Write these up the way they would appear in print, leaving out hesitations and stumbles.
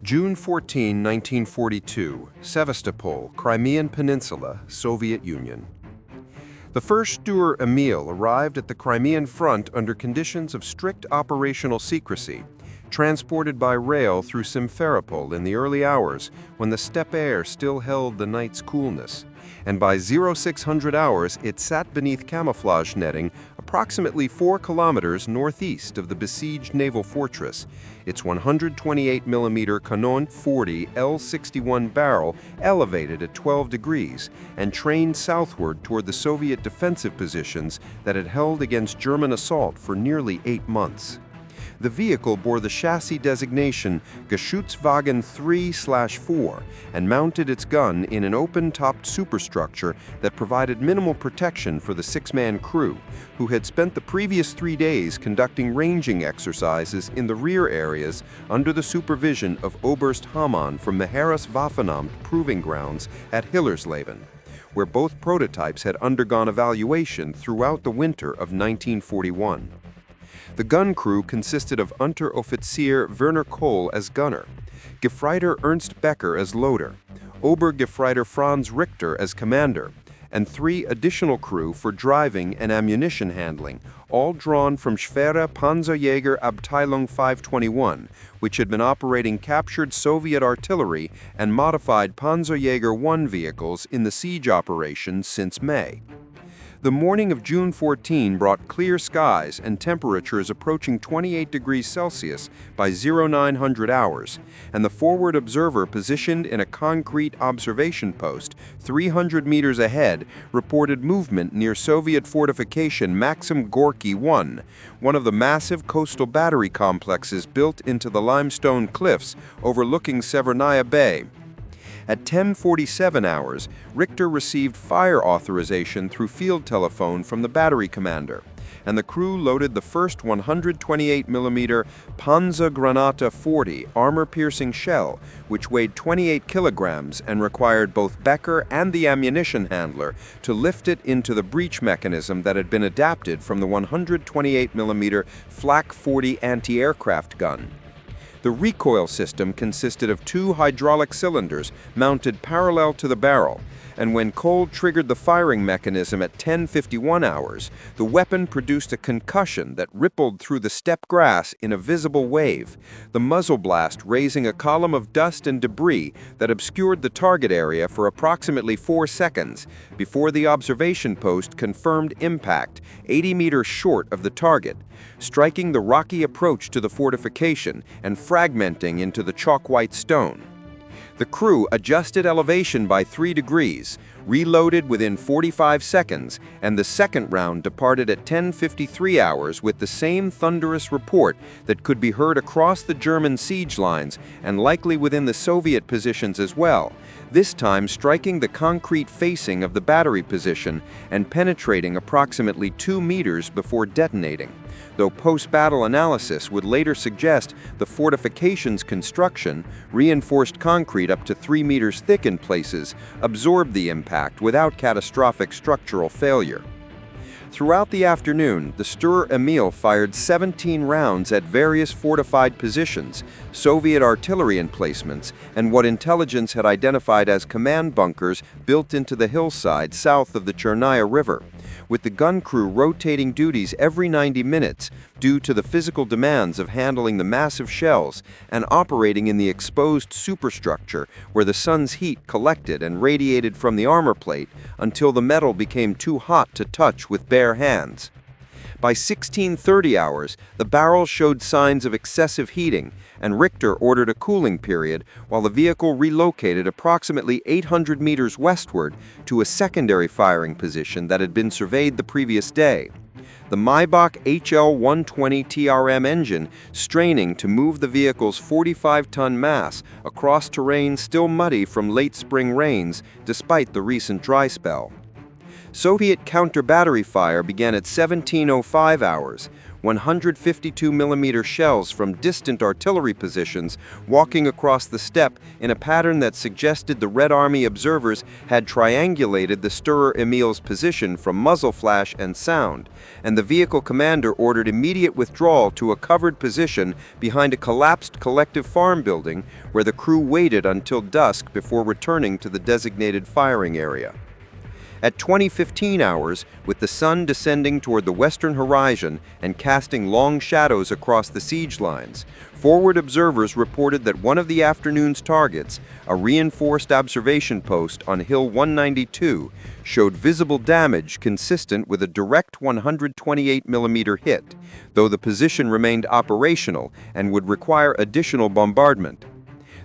June 14, 1942, Sevastopol, Crimean Peninsula, Soviet Union. The first Sturer Emil arrived at the Crimean Front under conditions of strict operational secrecy, transported by rail through Simferopol in the early hours when the steppe air still held the night's coolness, and by 0600 hours it sat beneath camouflage netting approximately 4 kilometers northeast of the besieged naval fortress, its 128mm Kanone 40 L61 barrel elevated at 12 degrees and trained southward toward the Soviet defensive positions that had held against German assault for nearly 8 months. The vehicle bore the chassis designation Geschutzwagen 3/4 and mounted its gun in an open-topped superstructure that provided minimal protection for the 6-man crew, who had spent the previous 3 days conducting ranging exercises in the rear areas under the supervision of Oberst Hamann from the Heeres Waffenamt proving grounds at Hillersleben, where both prototypes had undergone evaluation throughout the winter of 1941. The gun crew consisted of Unteroffizier Werner Kohl as gunner, Gefreiter Ernst Becker as loader, Obergefreiter Franz Richter as commander, and 3 additional crew for driving and ammunition handling, all drawn from Schwere Panzerjäger Abteilung 521, which had been operating captured Soviet artillery and modified Panzerjäger 1 vehicles in the siege operation since May. The morning of June 14 brought clear skies and temperatures approaching 28 degrees Celsius by 0900 hours, and the forward observer positioned in a concrete observation post 300 meters ahead reported movement near Soviet fortification Maxim Gorky 1, one of the massive coastal battery complexes built into the limestone cliffs overlooking Severnaya Bay. At 10:47 hours, Richter received fire authorization through field telephone from the battery commander, and the crew loaded the first 128mm Panzergranate 40 armor-piercing shell, which weighed 28 kilograms and required both Becker and the ammunition handler to lift it into the breech mechanism that had been adapted from the 128mm Flak 40 anti-aircraft gun. The recoil system consisted of 2 hydraulic cylinders mounted parallel to the barrel, and when Kohl triggered the firing mechanism at 10:51 hours, the weapon produced a concussion that rippled through the steppe grass in a visible wave, the muzzle blast raising a column of dust and debris that obscured the target area for approximately 4 seconds before the observation post confirmed impact 80 meters short of the target, striking the rocky approach to the fortification and fragmenting into the chalk-white stone. The crew adjusted elevation by 3 degrees, reloaded within 45 seconds, and the second round departed at 10:53 hours with the same thunderous report that could be heard across the German siege lines and likely within the Soviet positions as well, this time striking the concrete facing of the battery position and penetrating approximately 2 meters before detonating, though post-battle analysis would later suggest the fortification's construction, reinforced concrete up to 3 meters thick in places, absorbed the impact without catastrophic structural failure. Throughout the afternoon, the Sturer Emil fired 17 rounds at various fortified positions, Soviet artillery emplacements, and what intelligence had identified as command bunkers built into the hillside south of the Chernaya River, with the gun crew rotating duties every 90 minutes due to the physical demands of handling the massive shells and operating in the exposed superstructure where the sun's heat collected and radiated from the armor plate until the metal became too hot to touch with bare hands. By 16:30 hours, the barrel showed signs of excessive heating, and Richter ordered a cooling period while the vehicle relocated approximately 800 meters westward to a secondary firing position that had been surveyed the previous day. The Maybach HL-120 TRM engine straining to move the vehicle's 45-ton mass across terrain still muddy from late spring rains despite the recent dry spell. Soviet counter-battery fire began at 17:05 hours, 152mm shells from distant artillery positions, walking across the steppe in a pattern that suggested the Red Army observers had triangulated the Sturer Emil's position from muzzle flash and sound, and the vehicle commander ordered immediate withdrawal to a covered position behind a collapsed collective farm building where the crew waited until dusk before returning to the designated firing area. At 20:15 hours, with the sun descending toward the western horizon and casting long shadows across the siege lines, forward observers reported that one of the afternoon's targets, a reinforced observation post on Hill 192, showed visible damage consistent with a direct 128mm hit, though the position remained operational and would require additional bombardment.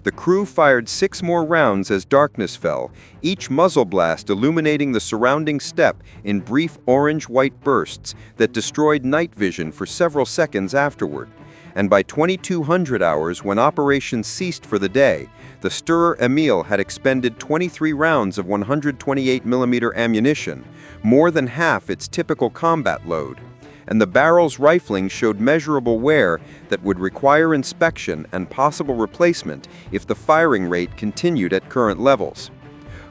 The crew fired 6 more rounds as darkness fell, each muzzle blast illuminating the surrounding steppe in brief orange-white bursts that destroyed night vision for several seconds afterward. And by 2200 hours, when operations ceased for the day, the Sturer Emil had expended 23 rounds of 128mm ammunition, more than half its typical combat load. And the barrel's rifling showed measurable wear that would require inspection and possible replacement if the firing rate continued at current levels.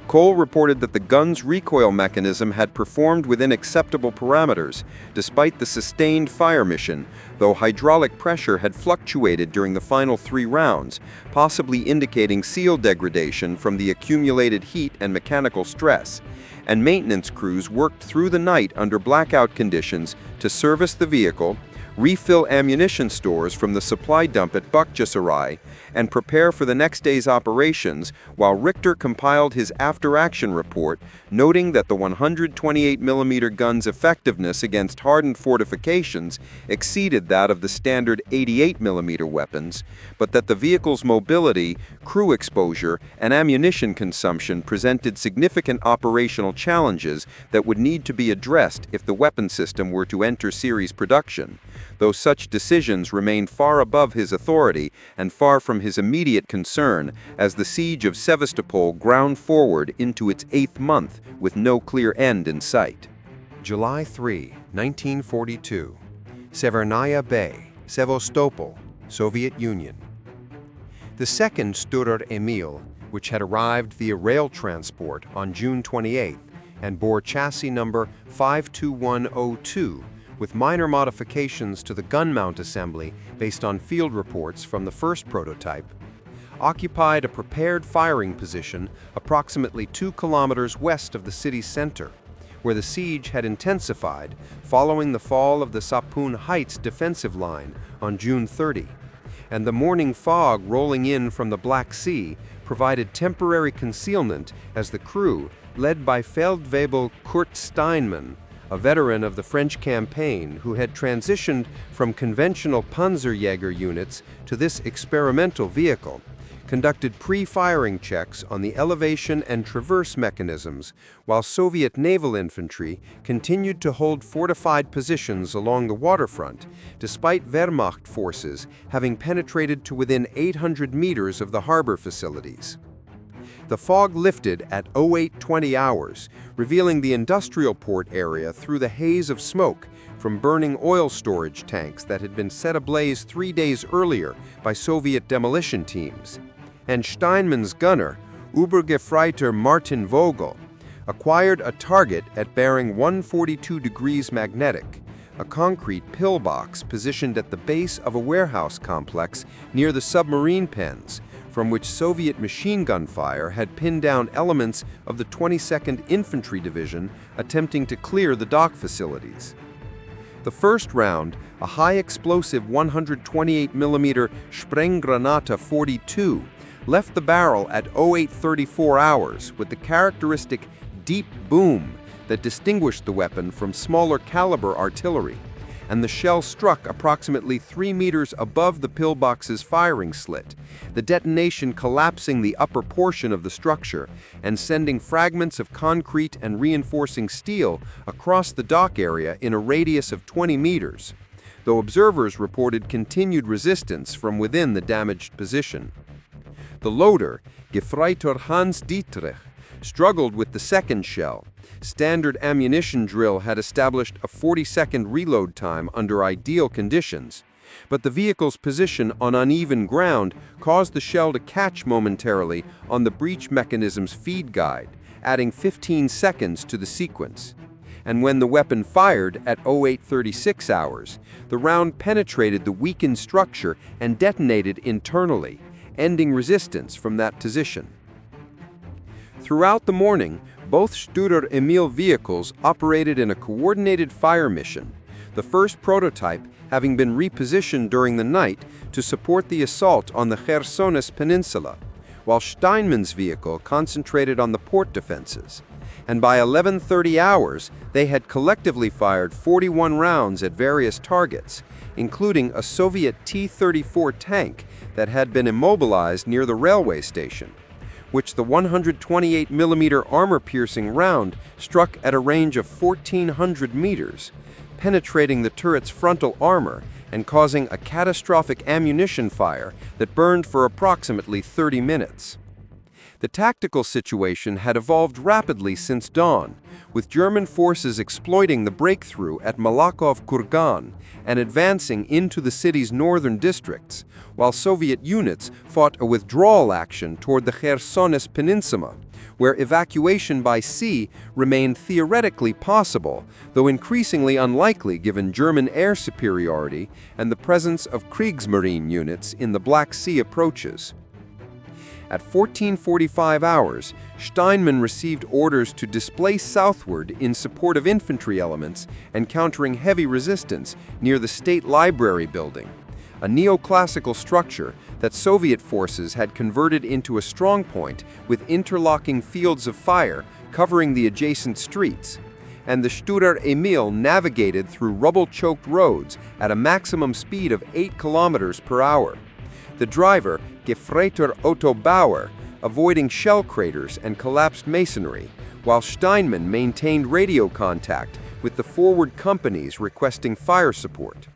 Cole reported that the gun's recoil mechanism had performed within acceptable parameters, despite the sustained fire mission, though hydraulic pressure had fluctuated during the final 3 rounds, possibly indicating seal degradation from the accumulated heat and mechanical stress. And maintenance crews worked through the night under blackout conditions to service the vehicle, refill ammunition stores from the supply dump at Bakhchisarai, and prepare for the next day's operations, while Richter compiled his after-action report, noting that the 128mm gun's effectiveness against hardened fortifications exceeded that of the standard 88mm weapons, but that the vehicle's mobility, crew exposure, and ammunition consumption presented significant operational challenges that would need to be addressed if the weapon system were to enter series production, though such decisions remained far above his authority and far from his immediate concern as the Siege of Sevastopol ground forward into its 8th month with no clear end in sight. July 3, 1942. Severnaya Bay, Sevastopol, Soviet Union. The second Sturer Emil, which had arrived via rail transport on June 28 and bore chassis number 52102, with minor modifications to the gun mount assembly based on field reports from the first prototype, occupied a prepared firing position approximately 2 kilometers west of the city's center, where the siege had intensified following the fall of the Sapun Heights defensive line on June 30, and the morning fog rolling in from the Black Sea provided temporary concealment as the crew, led by Feldwebel Kurt Steinmann, a veteran of the French campaign who had transitioned from conventional Panzerjäger units to this experimental vehicle, conducted pre-firing checks on the elevation and traverse mechanisms, while Soviet naval infantry continued to hold fortified positions along the waterfront, despite Wehrmacht forces having penetrated to within 800 meters of the harbor facilities. The fog lifted at 0820 hours, revealing the industrial port area through the haze of smoke from burning oil storage tanks that had been set ablaze 3 days earlier by Soviet demolition teams. And Steinmann's gunner, Obergefreiter Martin Vogel, acquired a target at bearing 142 degrees magnetic, a concrete pillbox positioned at the base of a warehouse complex near the submarine pens, from which Soviet machine gun fire had pinned down elements of the 22nd Infantry Division attempting to clear the dock facilities. The first round, a high-explosive 128mm Sprenggranate 42, left the barrel at 0834 hours with the characteristic deep boom that distinguished the weapon from smaller caliber artillery, and the shell struck approximately 3 meters above the pillbox's firing slit, the detonation collapsing the upper portion of the structure and sending fragments of concrete and reinforcing steel across the dock area in a radius of 20 meters, though observers reported continued resistance from within the damaged position. The loader, Gefreiter Hans Dietrich, struggled with the second shell, Standard ammunition drill had established a 40-second reload time under ideal conditions, but the vehicle's position on uneven ground caused the shell to catch momentarily on the breech mechanism's feed guide, adding 15 seconds to the sequence. And when the weapon fired at 08:36 hours, the round penetrated the weakened structure and detonated internally, ending resistance from that position. Throughout the morning, both Sturer Emil vehicles operated in a coordinated fire mission, the first prototype having been repositioned during the night to support the assault on the Chersonis Peninsula, while Steinmann's vehicle concentrated on the port defenses. And by 11:30 hours, they had collectively fired 41 rounds at various targets, including a Soviet T-34 tank that had been immobilized near the railway station, which the 128mm armor-piercing round struck at a range of 1,400 meters, penetrating the turret's frontal armor and causing a catastrophic ammunition fire that burned for approximately 30 minutes. The tactical situation had evolved rapidly since dawn, with German forces exploiting the breakthrough at Malakhov Kurgan and advancing into the city's northern districts, while Soviet units fought a withdrawal action toward the Chersonis Peninsula, where evacuation by sea remained theoretically possible, though increasingly unlikely given German air superiority and the presence of Kriegsmarine units in the Black Sea approaches. At 14:45 hours, Steinmann received orders to displace southward in support of infantry elements encountering heavy resistance near the State Library building, a neoclassical structure that Soviet forces had converted into a strongpoint with interlocking fields of fire covering the adjacent streets. And the Sturer Emil navigated through rubble-choked roads at a maximum speed of 8 kilometers per hour. The driver, Gefreiter Otto Bauer, avoiding shell craters and collapsed masonry, while Steinmann maintained radio contact with the forward companies requesting fire support.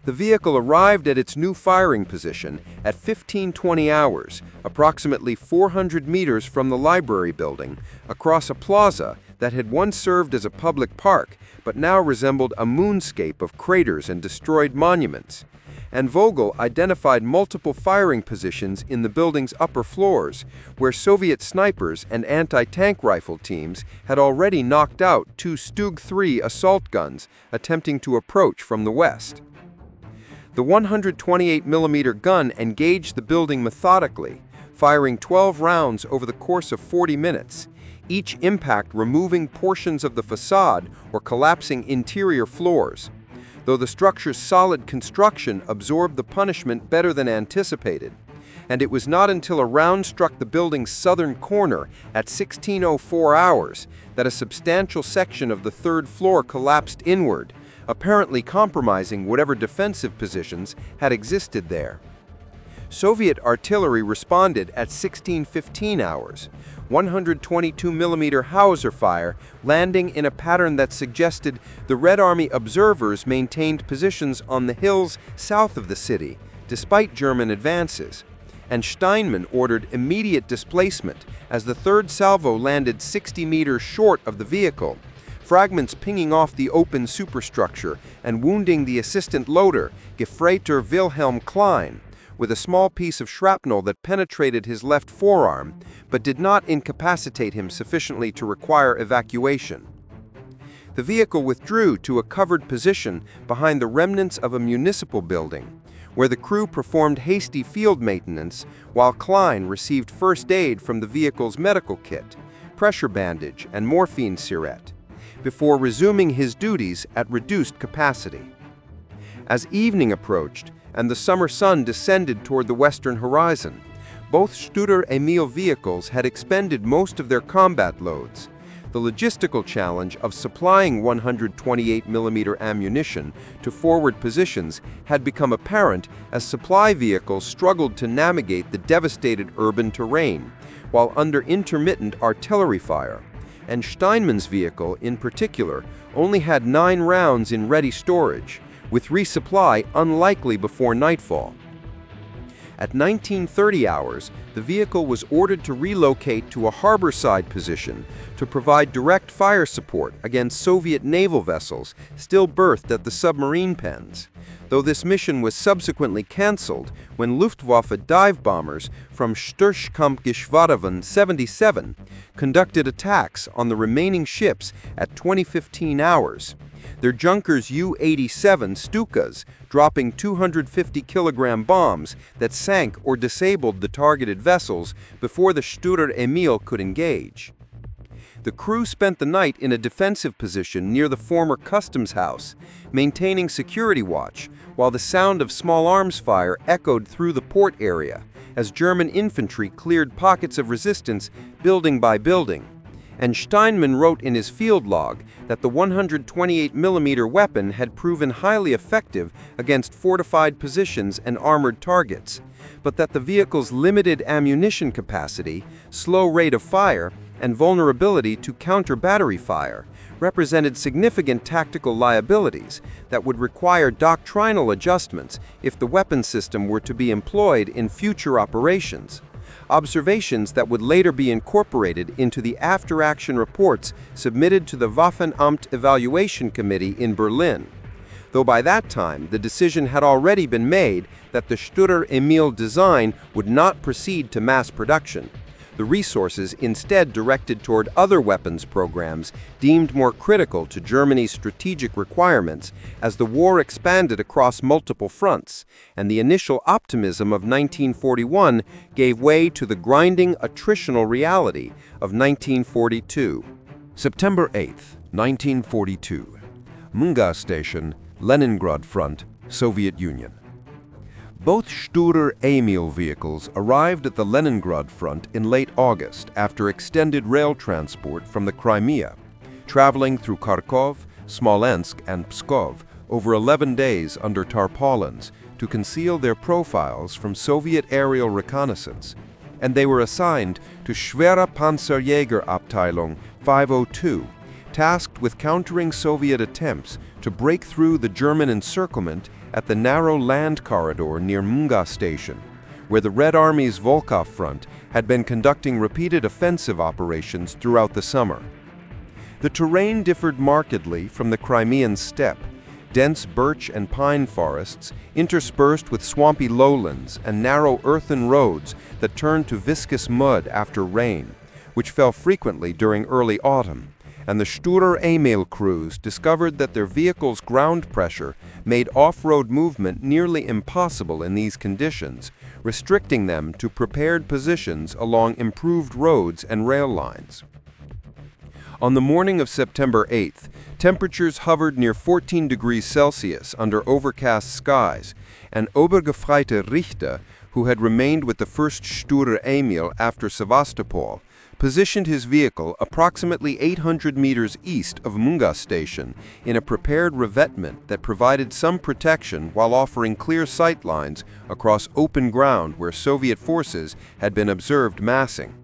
The vehicle arrived at its new firing position at 15:20 hours, approximately 400 meters from the library building, across a plaza that had once served as a public park but now resembled a moonscape of craters and destroyed monuments. And Vogel identified multiple firing positions in the building's upper floors, where Soviet snipers and anti-tank rifle teams had already knocked out 2 Stug-3 assault guns attempting to approach from the west. The 128mm gun engaged the building methodically, firing 12 rounds over the course of 40 minutes, each impact removing portions of the facade or collapsing interior floors. Though the structure's solid construction absorbed the punishment better than anticipated, and it was not until a round struck the building's southern corner at 16:04 hours that a substantial section of the third floor collapsed inward, apparently compromising whatever defensive positions had existed there. Soviet artillery responded at 16:15 hours, 122mm howitzer fire landing in a pattern that suggested the Red Army observers maintained positions on the hills south of the city, despite German advances, and Steinmann ordered immediate displacement as the third salvo landed 60 meters short of the vehicle, fragments pinging off the open superstructure and wounding the assistant loader, Gefreiter Wilhelm Klein, with a small piece of shrapnel that penetrated his left forearm, but did not incapacitate him sufficiently to require evacuation. The vehicle withdrew to a covered position behind the remnants of a municipal building, where the crew performed hasty field maintenance while Klein received first aid from the vehicle's medical kit, pressure bandage, and morphine syringe, before resuming his duties at reduced capacity. As evening approached, and the summer sun descended toward the western horizon, both Sturer Emil vehicles had expended most of their combat loads. The logistical challenge of supplying 128mm ammunition to forward positions had become apparent as supply vehicles struggled to navigate the devastated urban terrain, while under intermittent artillery fire, and Steinmann's vehicle, in particular, only had 9 rounds in ready storage, with resupply unlikely before nightfall. At 1930 hours, the vehicle was ordered to relocate to a harborside position to provide direct fire support against Soviet naval vessels still berthed at the submarine pens, though this mission was subsequently cancelled when Luftwaffe dive bombers from Sturmkampfgeschwader 77 conducted attacks on the remaining ships at 2015 hours. Their Junkers U-87 Stukas dropping 250-kilogram bombs that sank or disabled the targeted vessels before the Sturer Emil could engage. The crew spent the night in a defensive position near the former customs house, maintaining security watch, while the sound of small arms fire echoed through the port area as German infantry cleared pockets of resistance building by building. And Steinmann wrote in his field log that the 128mm weapon had proven highly effective against fortified positions and armored targets, but that the vehicle's limited ammunition capacity, slow rate of fire, and vulnerability to counter-battery fire represented significant tactical liabilities that would require doctrinal adjustments if the weapon system were to be employed in future operations. Observations that would later be incorporated into the after-action reports submitted to the Waffenamt Evaluation Committee in Berlin. Though by that time, the decision had already been made that the Sturer Emil design would not proceed to mass production. The resources instead directed toward other weapons programs deemed more critical to Germany's strategic requirements as the war expanded across multiple fronts, and the initial optimism of 1941 gave way to the grinding attritional reality of 1942. September 8, 1942. Munga Station, Leningrad Front, Soviet Union. Both Sturer Emil vehicles arrived at the Leningrad Front in late August after extended rail transport from the Crimea, traveling through Kharkov, Smolensk, and Pskov over 11 days under tarpaulins to conceal their profiles from Soviet aerial reconnaissance, and they were assigned to Schwere Panzerjägerabteilung 502, tasked with countering Soviet attempts to break through the German encirclement at the narrow land corridor near Munga Station, where the Red Army's Volkhov Front had been conducting repeated offensive operations throughout the summer. The terrain differed markedly from the Crimean steppe, dense birch and pine forests interspersed with swampy lowlands and narrow earthen roads that turned to viscous mud after rain, which fell frequently during early autumn, and the Sturer Emil crews discovered that their vehicle's ground pressure made off-road movement nearly impossible in these conditions, restricting them to prepared positions along improved roads and rail lines. On the morning of September 8th, temperatures hovered near 14 degrees Celsius under overcast skies, and Obergefreite Richter, who had remained with the 1st Sturer Emil after Sevastopol, positioned his vehicle approximately 800 meters east of Munga Station in a prepared revetment that provided some protection while offering clear sight lines across open ground where Soviet forces had been observed massing.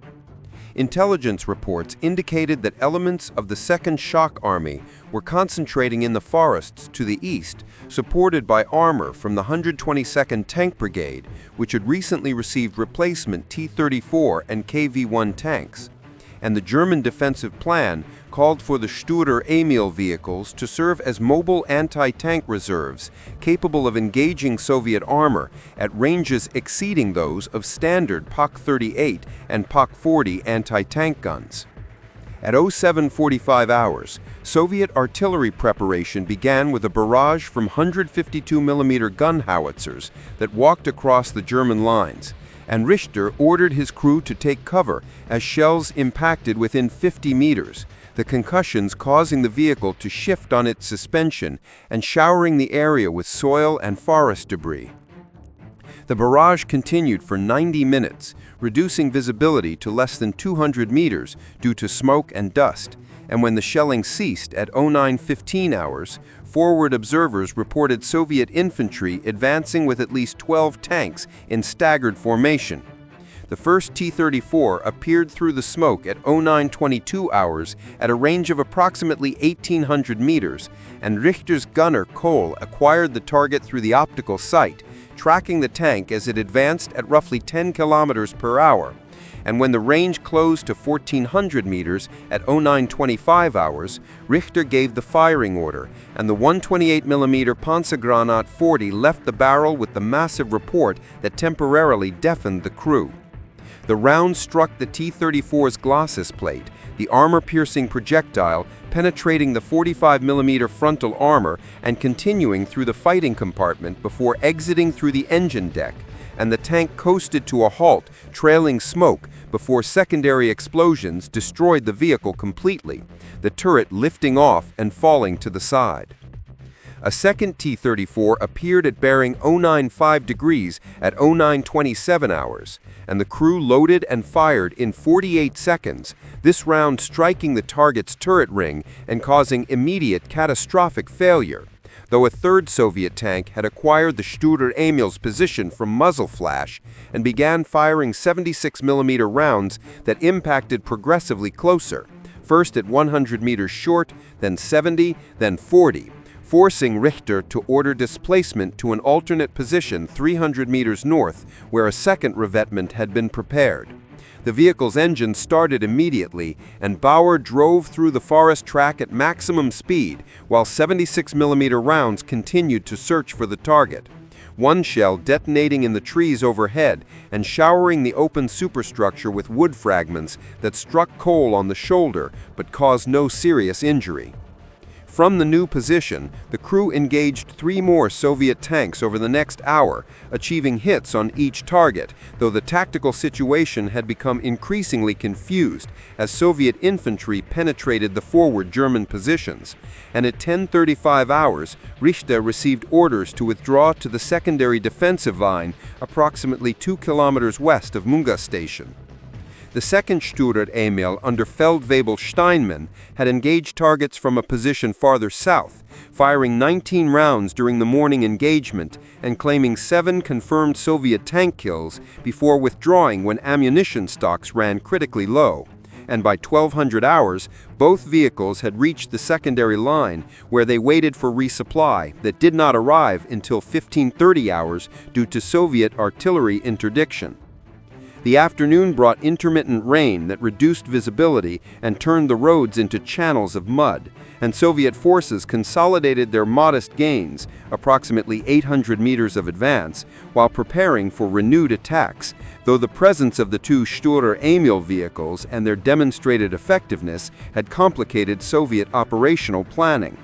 Intelligence reports indicated that elements of the Second Shock Army were concentrating in the forests to the east, supported by armor from the 122nd Tank Brigade, which had recently received replacement T-34 and KV-1 tanks. And the German defensive plan called for the Sturer Emil vehicles to serve as mobile anti-tank reserves capable of engaging Soviet armor at ranges exceeding those of standard PaK-38 and PaK-40 anti-tank guns. At 07:45 hours, Soviet artillery preparation began with a barrage from 152mm gun howitzers that walked across the German lines, and Richter ordered his crew to take cover as shells impacted within 50 meters, the concussions causing the vehicle to shift on its suspension and showering the area with soil and forest debris. The barrage continued for 90 minutes, reducing visibility to less than 200 meters due to smoke and dust, and when the shelling ceased at 09:15 hours, forward observers reported Soviet infantry advancing with at least 12 tanks in staggered formation. The first T-34 appeared through the smoke at 09:22 hours at a range of approximately 1,800 meters, and Richter's gunner Kohl acquired the target through the optical sight, tracking the tank as it advanced at roughly 10 kilometers per hour. And when the range closed to 1,400 meters at 0925 hours, Richter gave the firing order, and the 128mm Panzergranat 40 left the barrel with the massive report that temporarily deafened the crew. The round struck the T-34's glossus plate, the armor-piercing projectile penetrating the 45mm frontal armor and continuing through the fighting compartment before exiting through the engine deck, and the tank coasted to a halt, trailing smoke, before secondary explosions destroyed the vehicle completely, the turret lifting off and falling to the side. A second T-34 appeared at bearing 095 degrees at 0927 hours, and the crew loaded and fired in 48 seconds, this round striking the target's turret ring and causing immediate catastrophic failure, though a third Soviet tank had acquired the Sturer Emil's position from muzzle flash and began firing 76mm rounds that impacted progressively closer, first at 100 meters short, then 70, then 40, forcing Richter to order displacement to an alternate position 300 meters north, where a second revetment had been prepared. The vehicle's engine started immediately, and Bauer drove through the forest track at maximum speed, while 76mm rounds continued to search for the target. One shell detonating in the trees overhead and showering the open superstructure with wood fragments that struck Cole on the shoulder but caused no serious injury. From the new position, the crew engaged 3 more Soviet tanks over the next hour, achieving hits on each target, though the tactical situation had become increasingly confused as Soviet infantry penetrated the forward German positions, and at 10:35 hours, Richter received orders to withdraw to the secondary defensive line approximately 2 kilometers west of Munga Station. The second Sturer Emil under Feldwebel Steinmann had engaged targets from a position farther south, firing 19 rounds during the morning engagement and claiming 7 confirmed Soviet tank kills before withdrawing when ammunition stocks ran critically low. And by 1200 hours, both vehicles had reached the secondary line, where they waited for resupply that did not arrive until 1530 hours due to Soviet artillery interdiction. The afternoon brought intermittent rain that reduced visibility and turned the roads into channels of mud, and Soviet forces consolidated their modest gains, approximately 800 meters of advance, while preparing for renewed attacks, though the presence of the 2 Sturer Emil vehicles and their demonstrated effectiveness had complicated Soviet operational planning.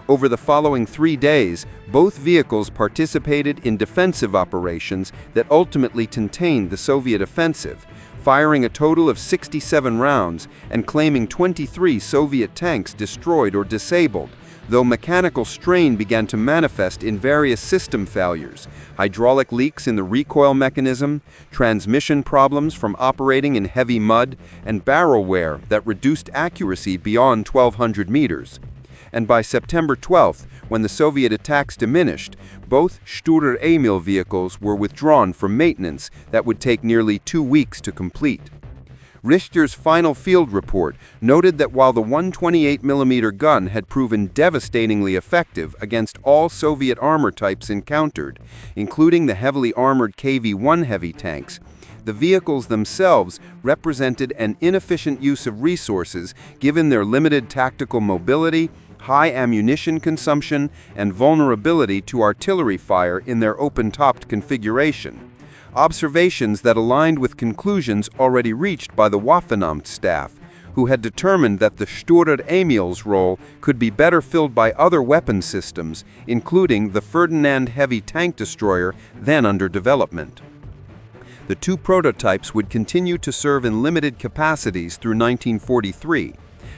Over the following 3 days, both vehicles participated in defensive operations that ultimately contained the Soviet offensive, firing a total of 67 rounds and claiming 23 Soviet tanks destroyed or disabled, though mechanical strain began to manifest in various system failures, hydraulic leaks in the recoil mechanism, transmission problems from operating in heavy mud, and barrel wear that reduced accuracy beyond 1,200 meters. And by September 12th, when the Soviet attacks diminished, both Sturer Emil vehicles were withdrawn for maintenance that would take nearly 2 weeks to complete. Richter's final field report noted that while the 128mm gun had proven devastatingly effective against all Soviet armor types encountered, including the heavily armored KV-1 heavy tanks, the vehicles themselves represented an inefficient use of resources given their limited tactical mobility, high ammunition consumption, and vulnerability to artillery fire in their open-topped configuration. Observations that aligned with conclusions already reached by the Waffenamt staff, who had determined that the Sturer Emil's role could be better filled by other weapon systems, including the Ferdinand heavy tank destroyer then under development. The 2 prototypes would continue to serve in limited capacities through 1943,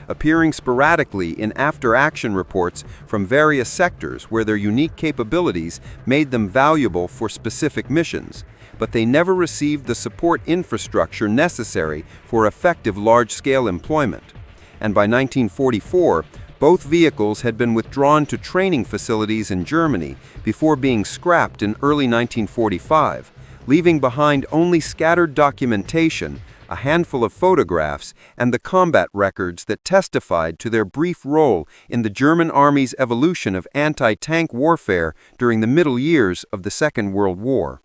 appearing sporadically in after-action reports from various sectors where their unique capabilities made them valuable for specific missions, but they never received the support infrastructure necessary for effective large-scale employment. And by 1944, both vehicles had been withdrawn to training facilities in Germany before being scrapped in early 1945, leaving behind only scattered documentation, a handful of photographs, and the combat records that testified to their brief role in the German Army's evolution of anti-tank warfare during the middle years of the Second World War.